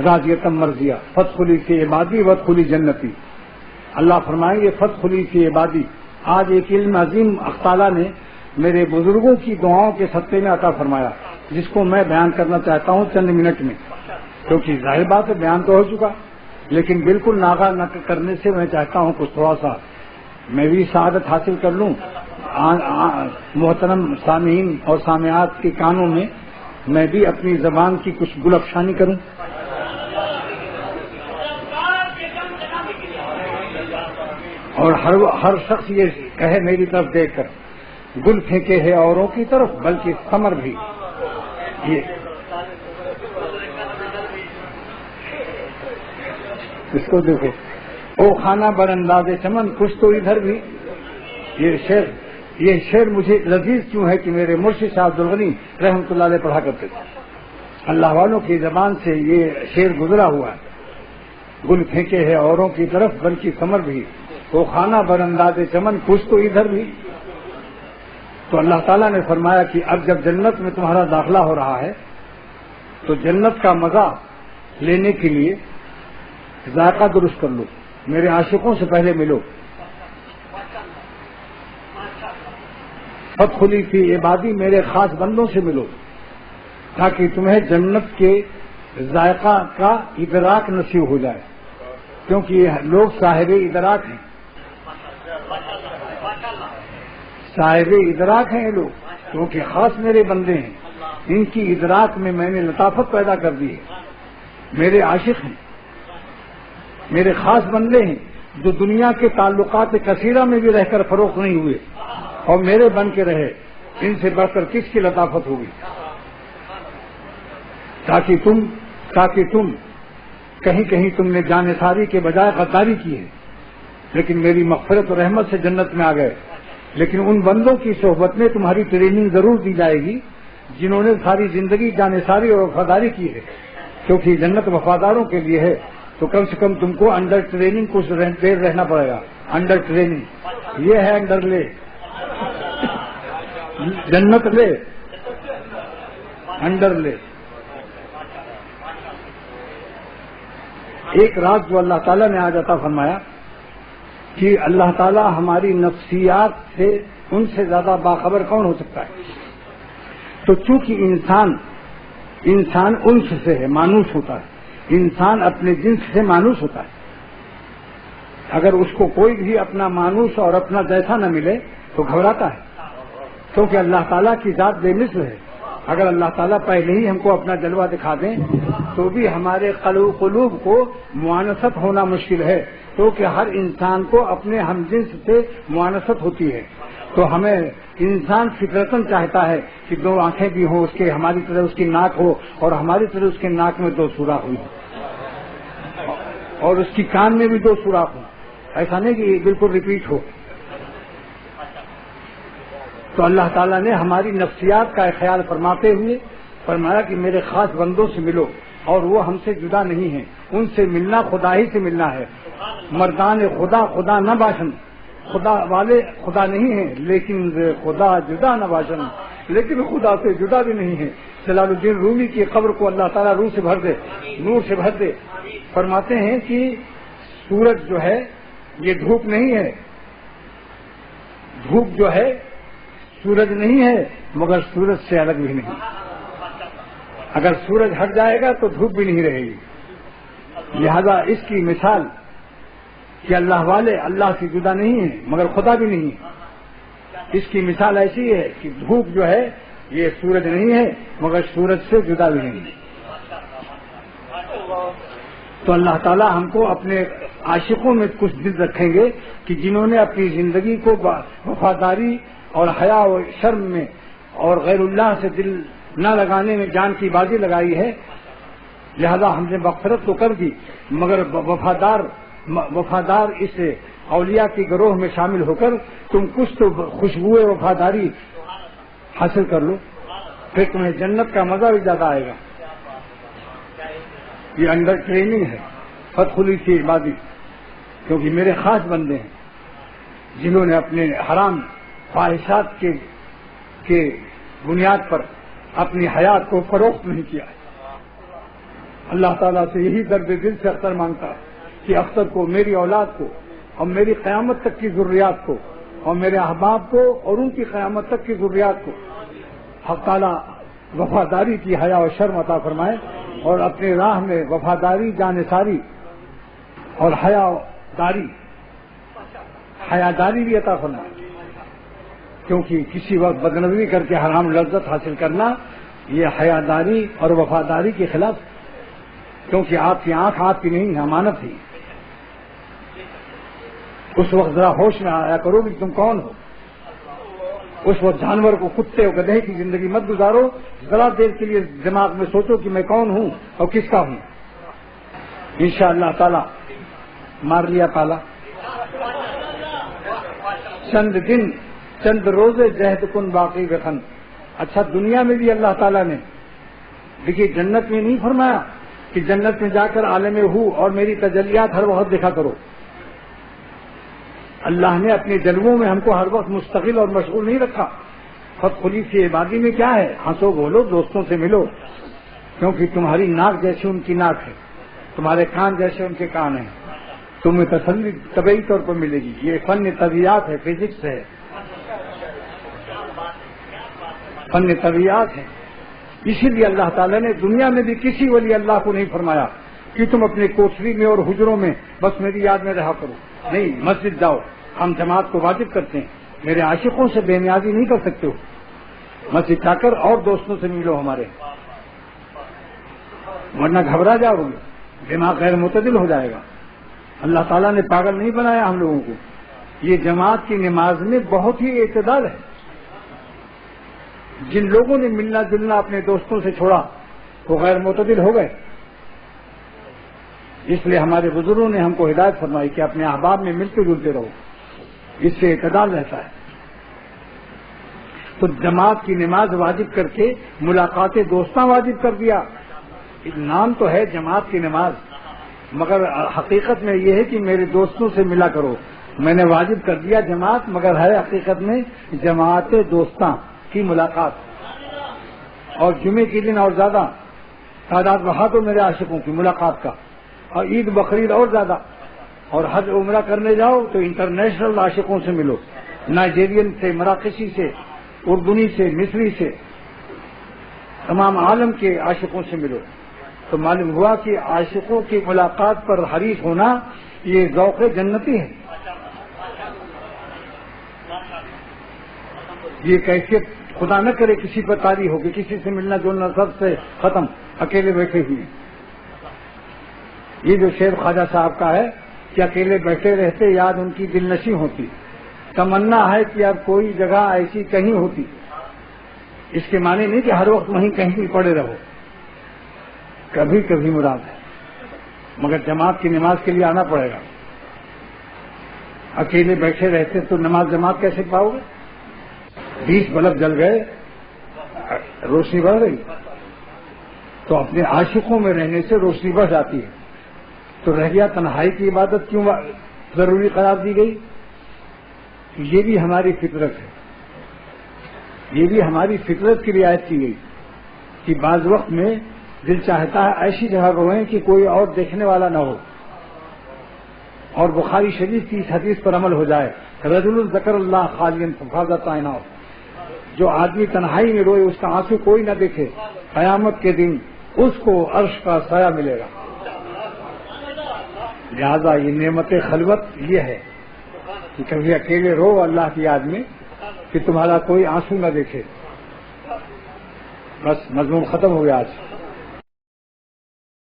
راضیتم مرضیہ فادخلی فی عبادی وادخلی جنتی. اللہ فرمائیں گے فادخلی فی عبادی. آج ایک علم عظیم اللہ تعالیٰ نے میرے بزرگوں کی دعاؤں کے صدقے میں عطا فرمایا، جس کو میں بیان کرنا چاہتا ہوں چند منٹ میں، کیونکہ ظاہر بات ہے بیان تو ہو چکا، لیکن بالکل ناغہ نہ کرنے سے میں چاہتا ہوں کچھ تھوڑا سا میں بھی سعادت حاصل کر لوں، محترم سامعین اور سامعات کے کانوں میں بھی اپنی زبان کی کچھ گل افشانی کروں. اور ہر شخص یہ کہے میری طرف دیکھ کر، گل پھینکے ہے اوروں کی طرف بلکہ ثمر بھی. یہ اس کو دیکھو، او خانہ بر انداز چمن کچھ تو ادھر بھی. یہ شعر مجھے لذیذ کیوں ہے کہ میرے مرشد شاہ عبدالغنی رحمۃ اللہ علیہ پڑھا کرتے تھے. اللہ والوں کی زبان سے یہ شعر گزرا ہوا ہے. گل پھینکے ہے اوروں کی طرف بلکہ ثمر بھی، وہ خانہ بر انداز چمن کچھ تو ادھر بھی. تو اللہ تعالیٰ نے فرمایا کہ اب جب جنت میں تمہارا داخلہ ہو رہا ہے تو جنت کا مزہ لینے کے لیے ذائقہ درست کر لو، میرے عاشقوں سے پہلے ملو. فادخلی فی عبادی، میرے خاص بندوں سے ملو، تاکہ تمہیں جنت کے ذائقہ کا ادراک نصیب ہو جائے، کیونکہ یہ لوگ صاحب ادراک ہیں، صاحب ادراک ہیں یہ لوگ، کیونکہ خاص میرے بندے ہیں. ان کی ادراک میں نے لطافت پیدا کر دی ہے. میرے عاشق ہیں، میرے خاص بندے ہیں جو دنیا کے تعلقات کثیرہ میں بھی رہ کر فروخت نہیں ہوئے اور میرے بن کے رہے. ان سے بڑھ کر کس کی لطافت ہوگی؟ تاکہ تم کہیں تم نے جانثاری کے بجائے غداری کی ہے، لیکن میری مغفرت اور رحمت سے جنت میں آ گئے. لیکن ان بندوں کی صحبت میں تمہاری ٹریننگ ضرور دی جائے گی جنہوں نے ساری زندگی جانثاری اور وفاداری کی ہے، کیونکہ جنت وفاداروں کے لیے ہے. تو کم سے کم تم کو انڈر ٹریننگ کچھ دیر رہنا پڑے گا. انڈر ٹریننگ یہ ہے، انڈر لے جنت لے، انڈر لے. ایک راز جو اللہ تعالیٰ نے آج عطا فرمایا کہ اللہ تعالیٰ ہماری نفسیات سے ان سے زیادہ باخبر کون ہو سکتا ہے. تو چونکہ انسان انس سے ہے، مانوس ہوتا ہے، انسان اپنے جنس سے مانوس ہوتا ہے. اگر اس کو کوئی بھی اپنا مانوس اور اپنا جیسا نہ ملے تو گھبراتا ہے، کیونکہ اللہ تعالیٰ کی ذات بے مثل ہے. اگر اللہ تعالیٰ پہلے ہی ہم کو اپنا جلوہ دکھا دیں تو بھی ہمارے قلوب کو معانست ہونا مشکل ہے، کیونکہ ہر انسان کو اپنے ہم جنس سے معانست ہوتی ہے. تو ہمیں انسان فطرتاً چاہتا ہے کہ دو آنکھیں بھی ہوں، اس کے ہماری طرح اس کی ناک ہو اور ہماری طرح اس کے ناک میں دو سوراخ ہوئی اور اس کی کان میں بھی دو سوراخ ہوں. ایسا نہیں کہ یہ بالکل ریپیٹ ہو. تو اللہ تعالیٰ نے ہماری نفسیات کا خیال فرماتے ہوئے فرمایا کہ میرے خاص بندوں سے ملو، اور وہ ہم سے جدا نہیں ہیں. ان سے ملنا خدا ہی سے ملنا ہے. مردان خدا نہ باشن، خدا والے خدا نہیں ہیں، لیکن خدا جدا نہ باشن، لیکن خدا سے جدا بھی نہیں ہے. جلال الدین رومی کی قبر کو اللہ تعالیٰ روح سے بھر دے، نور سے بھر دے. فرماتے ہیں کہ سورج جو ہے یہ دھوپ نہیں ہے، دھوپ جو ہے سورج نہیں ہے، مگر سورج سے الگ بھی نہیں. اگر سورج ہٹ جائے گا تو دھوپ بھی نہیں رہے گی. لہذا اس کی مثال کہ اللہ والے اللہ سے جدا نہیں ہیں مگر خدا بھی نہیں ہے، اس کی مثال ایسی ہے کہ دھوپ جو ہے یہ سورج نہیں ہے مگر سورج سے جدا بھی نہیں ہے. تو اللہ تعالیٰ ہم کو اپنے عاشقوں میں کچھ دل رکھیں گے کہ جنہوں نے اپنی زندگی کو وفاداری اور حیا و شرم میں اور غیر اللہ سے دل نہ لگانے میں جان کی بازی لگائی ہے. لہذا ہم نے مغفرت تو کر دی مگر وفادار اس اولیاء کی گروہ میں شامل ہو کر تم کچھ تو خوشبو وفاداری حاصل کر لو، پھر تمہیں جنت کا مزہ بھی زیادہ آئے گا. یہ انڈر ٹریننگ ہے. فادخلی فی عبادی، کیونکہ میرے خاص بندے ہیں جنہوں نے اپنے حرام خواہشات کے بنیاد پر اپنی حیات کو فروخت نہیں کیا ہے. اللہ تعالیٰ سے یہی درد دل سے اختر مانگتا کہ اختر کو، میری اولاد کو اور میری قیامت تک کی ضروریات کو اور میرے احباب کو اور ان کی قیامت تک کی ضروریات کو حق تعالیٰ وفاداری کی حیا و شرم عطا فرمائے اور اپنے راہ میں وفاداری، جانثاری اور حیاداری بھی عطا فرمائے، کیونکہ کسی وقت بدنظری کر کے حرام لذت حاصل کرنا یہ حیاداری اور وفاداری کے خلاف، کیونکہ آپ کی آنکھ آپ کی نہیں، امانت ہی۔ اس وقت ذرا ہوش میں آیا کرو کہ تم کون ہو۔ اس وقت جانور کو، کتے اور گدھے کی زندگی مت گزارو، ذرا دیر کے لیے دماغ میں سوچو کہ میں کون ہوں اور کس کا ہوں۔ انشاءاللہ تعالی مار لیا تالا۔ چند دن، چند روزے جہد کن باقی بخن۔ اچھا، دنیا میں بھی اللہ تعالیٰ نے، دیکھیے جنت میں نہیں فرمایا کہ جنت میں جا کر عالم ہوں اور میری تجلیات ہر وقت دکھا کرو۔ اللہ نے اپنے جلووں میں ہم کو ہر وقت مستقل اور مشغول نہیں رکھا۔ خود خلی کی عبادی میں کیا ہے؟ ہنسو بولو، دوستوں سے ملو، کیونکہ تمہاری ناک جیسی ان کی ناک ہے، تمہارے کان جیسے ان کے کان ہیں، تمہیں تسلی طبعی طور پر ملے گی۔ یہ فن طبیعت ہے، فزکس ہے، فن طبیعت ہے۔ اسی لیے اللہ تعالیٰ نے دنیا میں بھی کسی ولی اللہ کو نہیں فرمایا کہ تم اپنے کوٹری میں اور حجروں میں بس میری یاد میں رہا کرو، نہیں، مسجد جاؤ۔ ہم جماعت کو واجب کرتے ہیں، میرے عاشقوں سے بے نیازی نہیں کر سکتے ہو، مسجد جا کر اور دوستوں سے ملو ہمارے، ورنہ گھبرا جاؤ گے، دماغ غیر معتدل ہو جائے گا۔ اللہ تعالیٰ نے پاگل نہیں بنایا ہم لوگوں کو۔ یہ جماعت کی نماز میں بہت ہی اعتدال ہے۔ جن لوگوں نے ملنا جلنا اپنے دوستوں سے چھوڑا وہ غیر معتدل ہو گئے۔ اس لیے ہمارے بزرگوں نے ہم کو ہدایت فرمائی کہ اپنے احباب میں ملتے جلتے رہو، اس سے اعتدال رہتا ہے۔ تو جماعت کی نماز واجب کر کے ملاقات دوستاں واجب کر دیا۔ نام تو ہے جماعت کی نماز، مگر حقیقت میں یہ ہے کہ میرے دوستوں سے ملا کرو۔ میں نے واجب کر دیا جماعت، مگر ہے حقیقت میں جماعت دوستاں کی ملاقات۔ اور جمعے کے دن اور زیادہ تعداد بڑھا دو میرے عاشقوں کی ملاقات کا، اور عید بقرعید اور زیادہ، اور حج عمرہ کرنے جاؤ تو انٹرنیشنل عاشقوں سے ملو، نائجیرین سے، مراکشی سے، اردنی سے، مصری سے، تمام عالم کے عاشقوں سے ملو۔ تو معلوم ہوا کہ عاشقوں کی ملاقات پر حریص ہونا یہ ذوق جنتی ہے۔ یہ کیفیت خدا نہ کرے کسی پر طاری ہوگی، کسی سے ملنا جلنا سب سے ختم، اکیلے بیٹھے ہوئے۔ یہ جو شعر خواجہ صاحب کا ہے کہ اکیلے بیٹھے رہتے یاد ان کی دل نشیں ہوتی، تمنا ہے کہ اب کوئی جگہ ایسی کہیں ہوتی۔ اس کے معنی نہیں کہ ہر وقت وہیں کہیں بھی پڑے رہو، کبھی کبھی مراد ہے، مگر جماعت کی نماز کے لیے آنا پڑے گا۔ اکیلے بیٹھے رہتے تو نماز جماعت کیسے پاؤ گے؟ 20 بلب جل گئے، روشنی بڑھ گئی، تو اپنے عاشقوں میں رہنے سے روشنی بڑھ جاتی ہے۔ تو رہ گیا تنہائی کی عبادت کیوں ضروری قرار دی گئی؟ یہ بھی ہماری فطرت ہے، یہ بھی ہماری فطرت کی رعایت کی گئی کہ بعض وقت میں دل چاہتا ہے ایسی جگہ روئیں کہ کوئی اور دیکھنے والا نہ ہو، اور بخاری شریف کی اس حدیث پر عمل ہو جائے، رجل ذکر اللہ خالیا ففاضت عیناہ، جو آدمی تنہائی میں روئے اس کا آنسو کوئی نہ دیکھے، قیامت کے دن اس کو عرش کا سایہ ملے گا۔ لہذا یہ نعمت خلوت یہ ہے کہ کبھی اکیلے رو اللہ کی یاد میں کہ تمہارا کوئی آنسو نہ دیکھے۔ بس مضمون ختم ہو گیا آج۔